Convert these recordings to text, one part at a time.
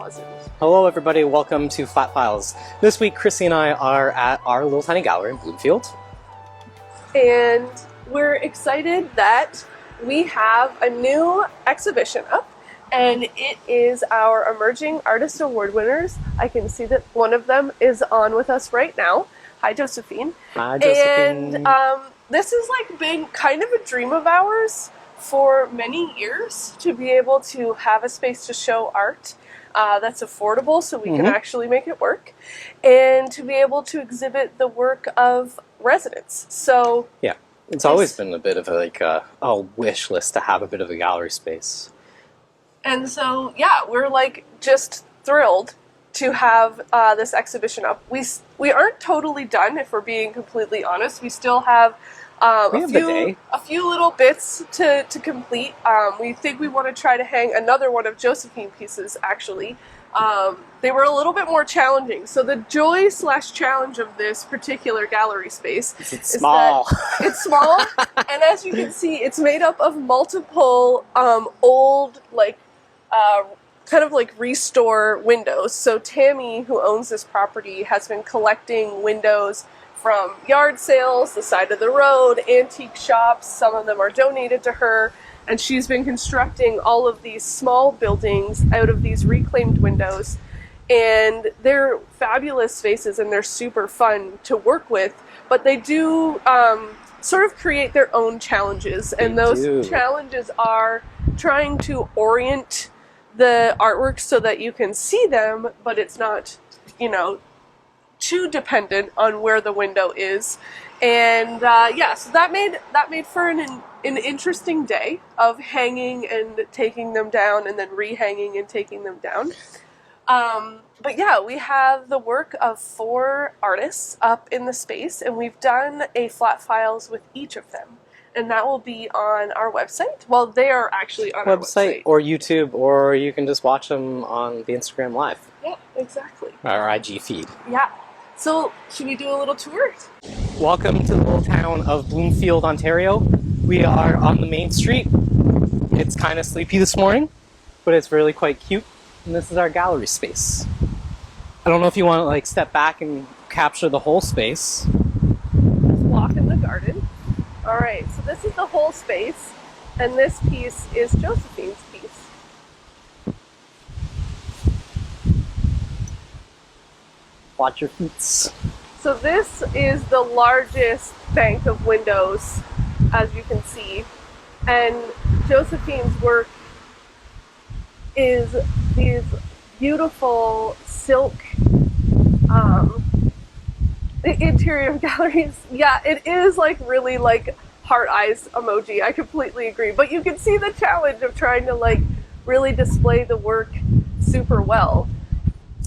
pauses. Hello everybody, welcome to Flat Files. This week Chrissy and I are at our little tiny gallery in Bloomfield. And we're excited that we have a new exhibition up, and it is our Emerging Artist Award winners. I can see that one of them is on with us right now. Hi, Josephine. Hi, Josephine. And this has been kind of a dream of ours for many years, to be able to have a space to show art that's affordable so we can actually make it work, and to be able to exhibit the work of residents. So yeah, it's always been a bit of a wish list to have a bit of a gallery space. And so, yeah, we're just thrilled to have this exhibition up. We aren't totally done, if we're being completely honest. We still have a few little bits to complete. We think we want to try to hang another one of Josephine pieces, actually. They were a little bit more challenging. So the joy/challenge of this particular gallery space is small. It's small, and as you can see, it's made up of multiple old, restore windows. So Tammy, who owns this property, has been collecting windows from yard sales, the side of the road, antique shops. Some of them are donated to her, and she's been constructing all of these small buildings out of these reclaimed windows. And they're fabulous spaces, and they're super fun to work with, but they do sort of create their own challenges, and those challenges are trying to orient the artwork so that you can see them, but it's not, too dependent on where the window is. And so that made for an interesting day of hanging and taking them down, and then rehanging and taking them down. But yeah, we have the work of 4 artists up in the space, and we've done a flat files with each of them. And that will be on our website. Well, they are actually on our website. Or YouTube, or you can just watch them on the Instagram Live. Yeah, exactly. Our IG feed. Yeah. So, should we do a little tour? Welcome to the little town of Bloomfield, Ontario. We are on the main street. It's kind of sleepy this morning, but it's really quite cute. And this is our gallery space. I don't know if you want to step back and capture the whole space. Let's walk in the garden. All right, so this is the whole space, and this piece is Josephine's piece. Watch your feet. So this is the largest bank of windows, as you can see, and Josephine's work is these beautiful silk the interior of galleries. Yeah, it is really heart eyes emoji. I completely agree. But you can see the challenge of trying to really display the work super well.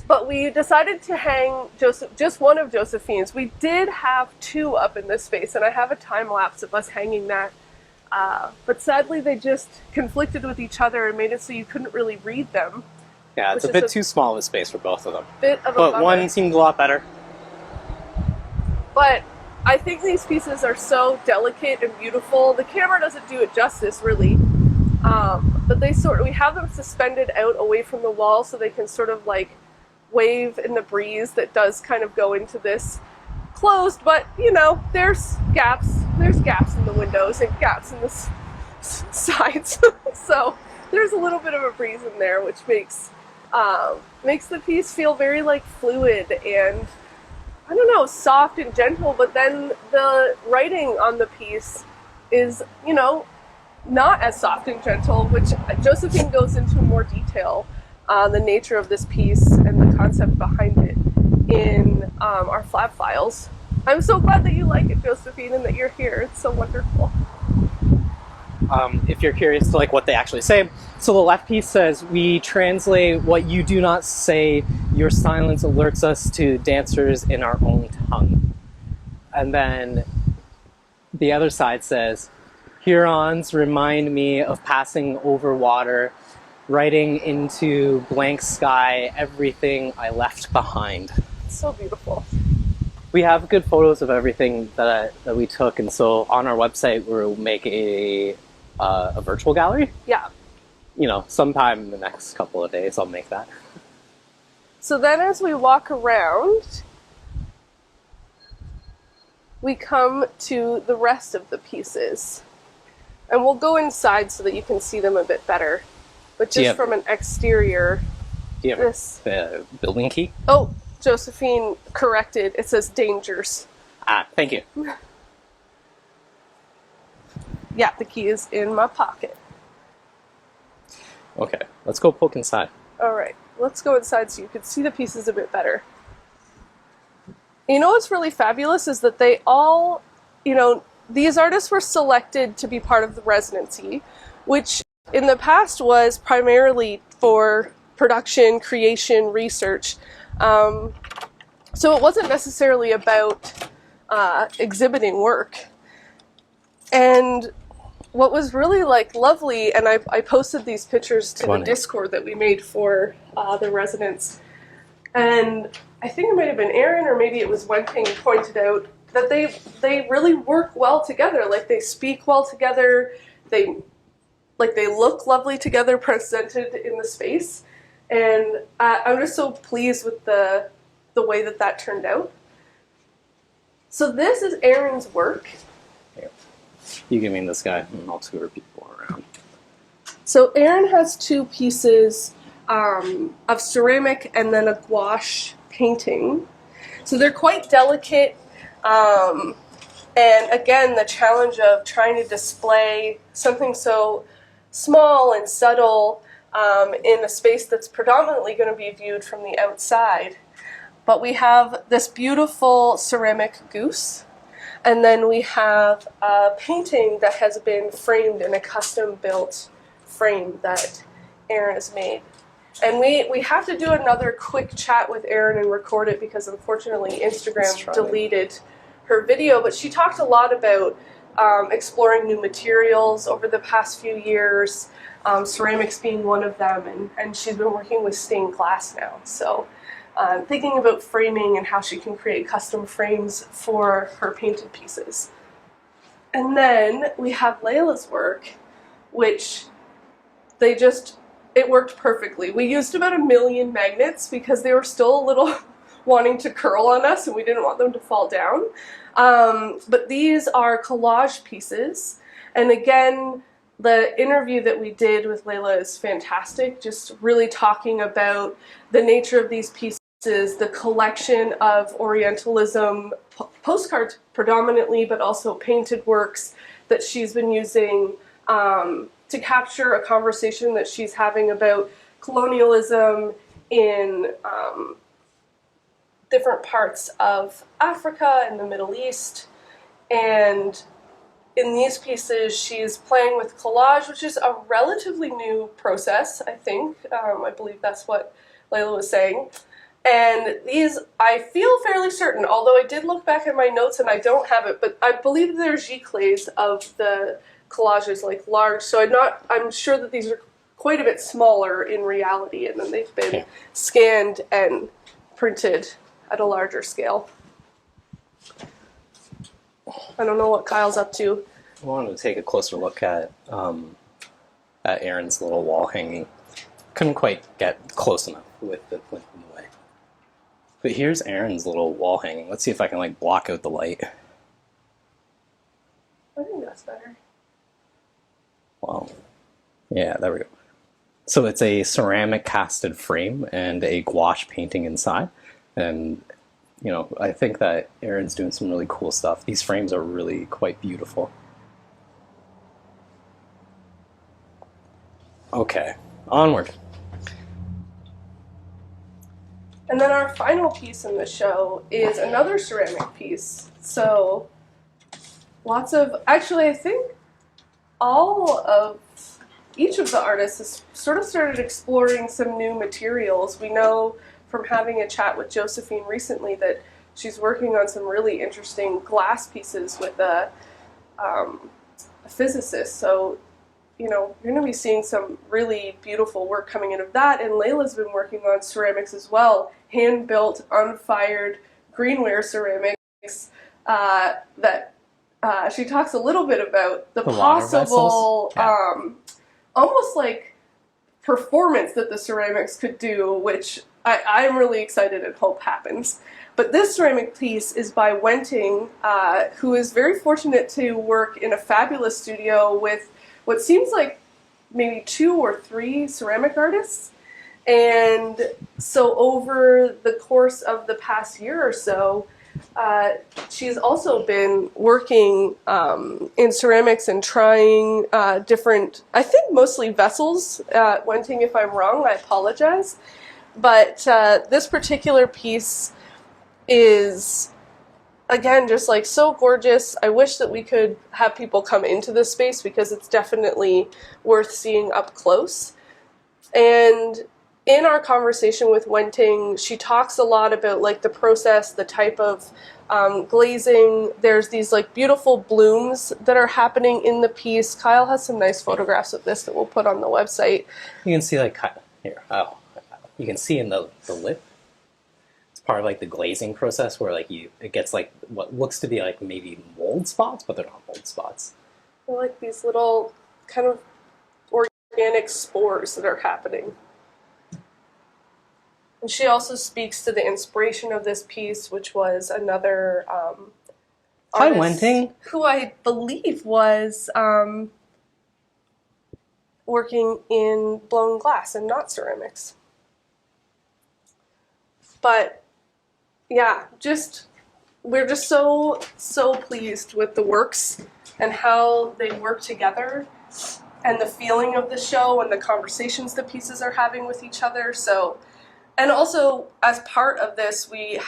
But we decided to hang just one of Josephine's. We did have 2 up in this space, and I have a time lapse of us hanging that. But sadly, they just conflicted with each other and made it so you couldn't really read them. Yeah, it's a bit too small of a space for both of them. But one seemed a lot better. But I think these pieces are so delicate and beautiful. The camera doesn't do it justice, really. But we have them suspended out away from the wall, so they can sort of wave in the breeze that does kind of go into this closed. But there's gaps in the windows and gaps in the sides. So there's a little bit of a breeze in there, which makes the piece feel very fluid and, I don't know, soft and gentle. But then the writing on the piece is, not as soft and gentle, which Josephine goes into more detail on the nature of this piece and the concept behind it in our Flat Files. I'm so glad that you like it, Josephine, and that you're here. It's so wonderful. If you're curious to what they actually say, so the left piece says, "We translate what you do not say. Your silence alerts us to dancers in our own tongue." And then the other side says, "Hurons remind me of passing over water, writing into blank sky everything I left behind." It's so beautiful. We have good photos of everything that we took, and so on our website we'll make a virtual gallery. Yeah. Sometime in the next couple of days I'll make that. So then as we walk around, we come to the rest of the pieces. And we'll go inside so that you can see them a bit better. But just from an exterior... Do you have a building key? Oh, Josephine corrected. It says dangers. Ah, thank you. Yeah, the key is in my pocket. Okay, let's go poke inside. All right, let's go inside so you can see the pieces a bit better. You know what's really fabulous is that they all, these artists were selected to be part of the residency, which in the past was primarily for production, creation, research. So it wasn't necessarily about exhibiting work. And what was really lovely, and I posted these pictures to the Discord that we made for the residents, and I think it might have been Eryn or maybe it was Wenping pointed out that they really work well together. Like they speak well together, they look lovely together presented in the space, and I'm just so pleased with the way that turned out. So this is Eryn's work. You give me this guy, and I'll tour people around. So Eryn has two pieces of ceramic and then a gouache painting. So they're quite delicate. And again, the challenge of trying to display something so small and subtle in a space that's predominantly going to be viewed from the outside. But we have this beautiful ceramic goose. And then we have a painting that has been framed in a custom-built frame that Eryn has made. And we have to do another quick chat with Eryn and record it because unfortunately Instagram deleted her video. But she talked a lot about exploring new materials over the past few years, ceramics being one of them, and she's been working with stained glass now. So thinking about framing and how she can create custom frames for her painted pieces. And then we have Leila's work, which it worked perfectly. We used about 1 million magnets because they were still a little wanting to curl on us and we didn't want them to fall down. But these are collage pieces. And again, the interview that we did with Leila is fantastic, just really talking about the nature of these pieces, the collection of Orientalism postcards predominantly, but also painted works that she's been using to capture a conversation that she's having about colonialism in different parts of Africa and the Middle East. And in these pieces, she's playing with collage, which is a relatively new process, I think. I believe that's what Leila was saying. And these, I feel fairly certain, although I did look back at my notes and I don't have it, but I believe they're giclées of the collages, large. So I'm sure that these are quite a bit smaller in reality, and then they've been scanned and printed at a larger scale. I don't know what Kyle's up to. I wanted to take a closer look at Eryn's little wall hanging. Couldn't quite get close enough with the way. But here's Eryn's little wall hanging. Let's see if I can block out the light. I think that's better. Wow. Yeah, there we go. So it's a ceramic casted frame and a gouache painting inside. And, I think that Eryn's doing some really cool stuff. These frames are really quite beautiful. Okay, onward. And then our final piece in the show is another ceramic piece. So actually I think each of the artists has sort of started exploring some new materials. We know from having a chat with Josephine recently that she's working on some really interesting glass pieces with a physicist. So, you're going to be seeing some really beautiful work coming in of that. And Leila's been working on ceramics as well, hand-built, unfired greenware ceramics that she talks a little bit about the possible, almost performance that the ceramics could do, which I'm really excited and hope happens. But this ceramic piece is by Wenting, who is very fortunate to work in a fabulous studio with what seems like maybe 2 or 3 ceramic artists. And so over the course of the past year or so, she's also been working in ceramics and trying different, I think mostly vessels. Wenting, if I'm wrong, I apologize. But this particular piece is, again, just like so gorgeous. I wish that we could have people come into this space because it's definitely worth seeing up close. And in our conversation with Wenting, she talks a lot about like the process, the type of glazing. There's these like beautiful blooms that are happening in the piece. Kyle has some nice photographs of this that we'll put on the website. You can see like here. Oh, you can see in the lip. It's part of like the glazing process where like it gets like what looks to be like maybe mold spots, but they're not mold spots. They're like these little kind of organic spores that are happening. And she also speaks to the inspiration of this piece, which was another Hi, Wenting, who I believe was working in blown glass and not ceramics. But yeah, we're just so pleased with the works and how they work together and the feeling of the show and the conversations the pieces are having with each other. So. And also, as part of this, we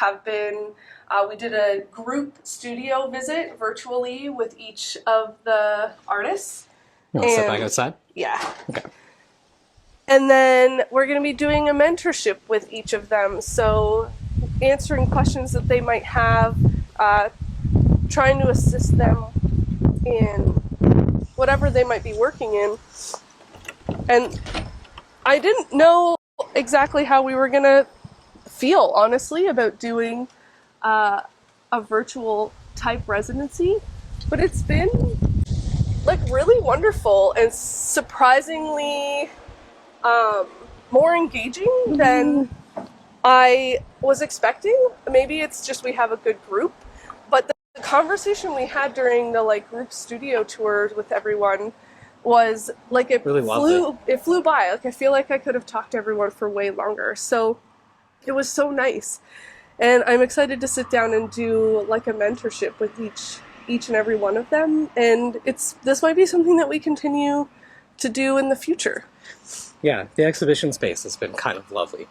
did a group studio visit virtually with each of the artists. You want to step back outside? Yeah. Okay. And then we're going to be doing a mentorship with each of them. So answering questions that they might have, trying to assist them in whatever they might be working in. And I didn't know exactly how we were gonna feel, honestly, about doing a virtual type residency, but it's been like really wonderful and surprisingly more engaging than I was expecting. Maybe it's just we have a good group, but the conversation we had during the like group studio tours with everyone was like it really flew by. Like I feel like I could have talked to everyone for way longer. So it was so nice. And I'm excited to sit down and do like a mentorship with each and every one of them. And this might be something that we continue to do in the future. Yeah, the exhibition space has been kind of lovely.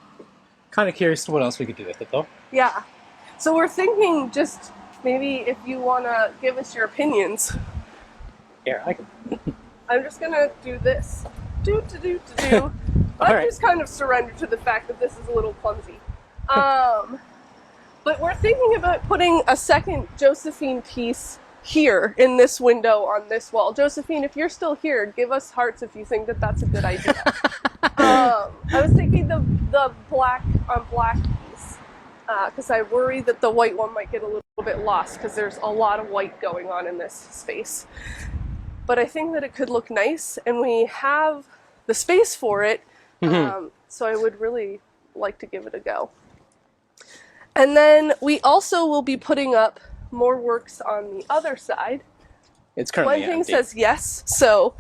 Kind of curious to what else we could do with it though. Yeah. So we're thinking just maybe if you want to give us your opinions. Here, I can. I'm just gonna do this. I've right. just kind of surrendered to the fact that this is a little clumsy. But we're thinking about putting a second Josephine piece here in this window on this wall. Josephine, if you're still here, give us hearts if you think that that's a good idea. I was thinking the black on black piece because I worry that the white one might get a little bit lost because there's a lot of white going on in this space. But I think that it could look nice, and we have the space for it, so I would really like to give it a go. And then we also will be putting up more works on the other side. It's currently One thing empty. says yes, so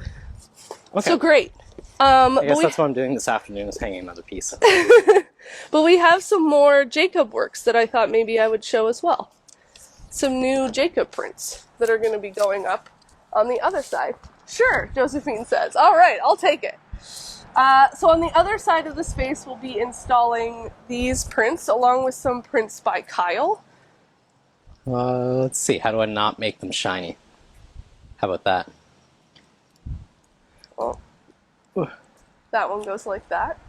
great. I guess that's what I'm doing this afternoon, is hanging another piece. But we have some more Jacob works that I thought maybe I would show as well. Some new Jacob prints that are going to be going up on the other side. Sure, Josephine says. All right, I'll take it. So on the other side of the space, we'll be installing these prints along with some prints by Kyle. Let's see. How do I not make them shiny? How about that? Well, that one goes like that.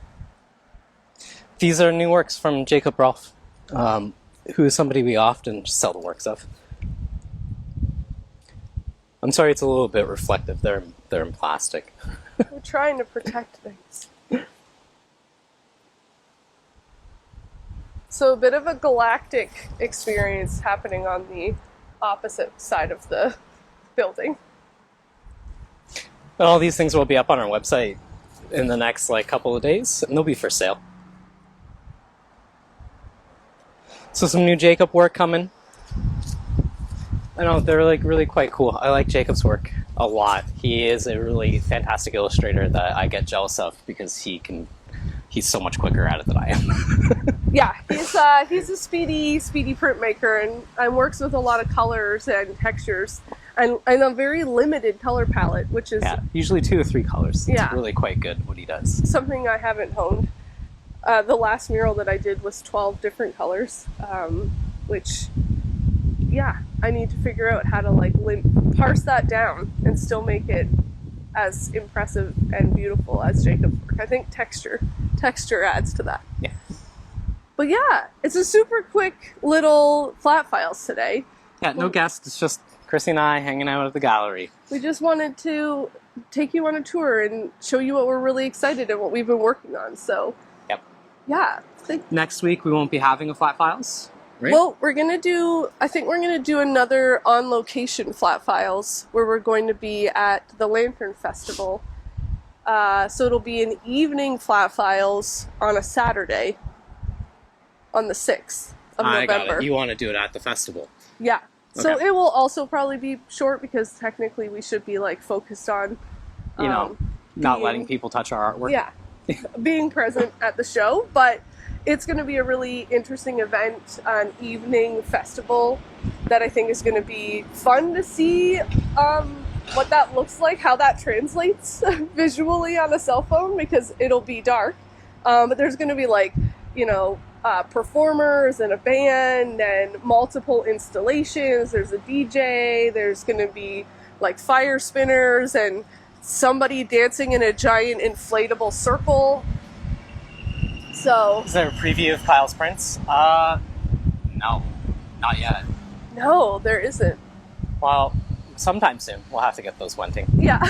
These are new works from Jacob Rolfe, who is somebody we often sell the works of. I'm sorry, it's a little bit reflective. They're in plastic. We're trying to protect things. So a bit of a galactic experience happening on the opposite side of the building. And all these things will be up on our website in the next like couple of days, and they'll be for sale. So some new Jacob work coming. I know they're like really quite cool. I like Jacob's work a lot. He is a really fantastic illustrator that I get jealous of because he's so much quicker at it than I am. Yeah, he's a speedy printmaker and works with a lot of colors and textures and a very limited color palette, which is usually 2 or 3 colors. Yeah. It's really quite good what he does. Something I haven't honed. The last mural that I did was 12 different colors, which, yeah, I need to figure out how to like parse that down and still make it as impressive and beautiful as Jacob's work. I think texture adds to that. Yeah. But yeah, it's a super quick little flat files today. Yeah, no guests. It's just Chrissy and I hanging out at the gallery. We just wanted to take you on a tour and show you what we're really excited and what we've been working on. So, yep. Yeah. Next week we won't be having a flat files. Right? Well, I think we're gonna do another on location flat files where we're going to be at the Lantern Festival. So it'll be an evening flat files on a Saturday on the 6th of November. Got it. You want to do it at the festival. Yeah. So Okay. it will also probably be short because technically we should be like focused on not letting people touch our artwork. Yeah. Being present at the show, but it's going to be a really interesting event, an evening festival that I think is going to be fun to see what that looks like, how that translates visually on a cell phone because it'll be dark. But there's going to be like, performers and a band and multiple installations. There's a DJ. There's going to be like fire spinners and somebody dancing in a giant inflatable circle. So, is there a preview of Kyle's prints? No, not yet. No, there isn't. Well, sometime soon. We'll have to get those wenting. Yeah.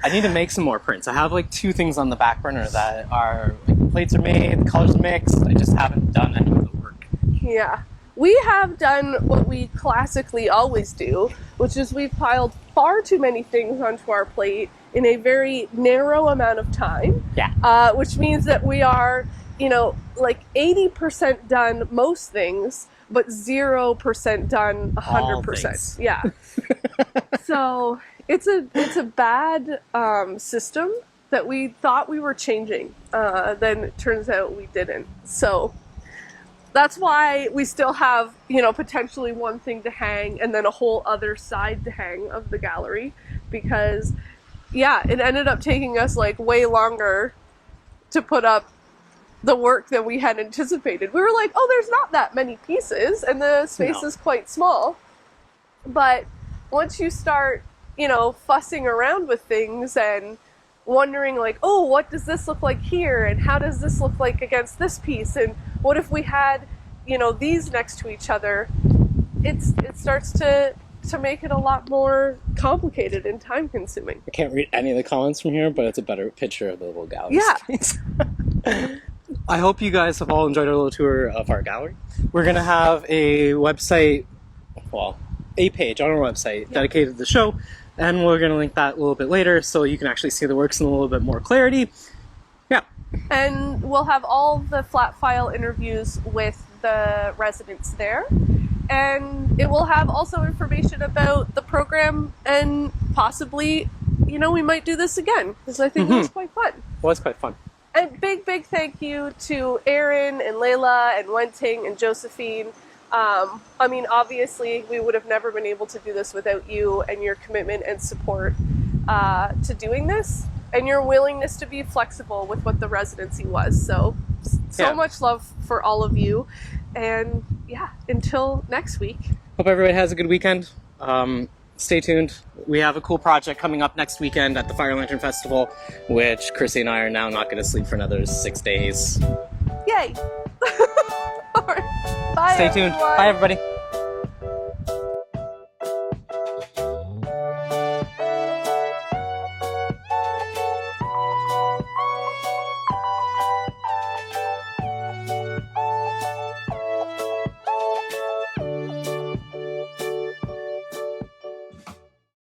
I need to make some more prints. I have like 2 things on the back burner that are, the plates are made, the colors are mixed. I just haven't done any of the work. Yeah. We have done what we classically always do, which is we've piled far too many things onto our plate in a very narrow amount of time. Yeah. Which means that we are, like 80% done most things, but 0% done 100%. Yeah. So it's a bad system that we thought we were changing. Then it turns out we didn't. So that's why we still have, potentially one thing to hang and then a whole other side to hang of the gallery because, yeah, it ended up taking us like way longer to put up the work than we had anticipated. We were like, oh, there's not that many pieces and the space is quite small. But once you start, fussing around with things and wondering like, oh, what does this look like here? And how does this look like against this piece? And what if we had, these next to each other? It starts to make it a lot more complicated and time consuming. I can't read any of the comments from here, but it's a better picture of the little gallery. Yeah. I hope you guys have all enjoyed our little tour of our gallery. We're going to have a website, a page on our website dedicated to the show, and we're going to link that a little bit later so you can actually see the works in a little bit more clarity. Yeah. And we'll have all the flat file interviews with the residents there. And it will have also information about the program and possibly, we might do this again because I think it was quite fun. Well, it's quite fun. And big thank you to Eryn and Leila and Wenting and Josephine. Obviously, we would have never been able to do this without you and your commitment and support to doing this and your willingness to be flexible with what the residency was. So much love for all of you. And yeah, until next week. Hope everybody has a good weekend. Stay tuned. We have a cool project coming up next weekend at the Fire Lantern Festival, which Chrissy and I are now not going to sleep for another 6 days. Yay! All right. Bye, Stay tuned. everyone. Bye, everybody.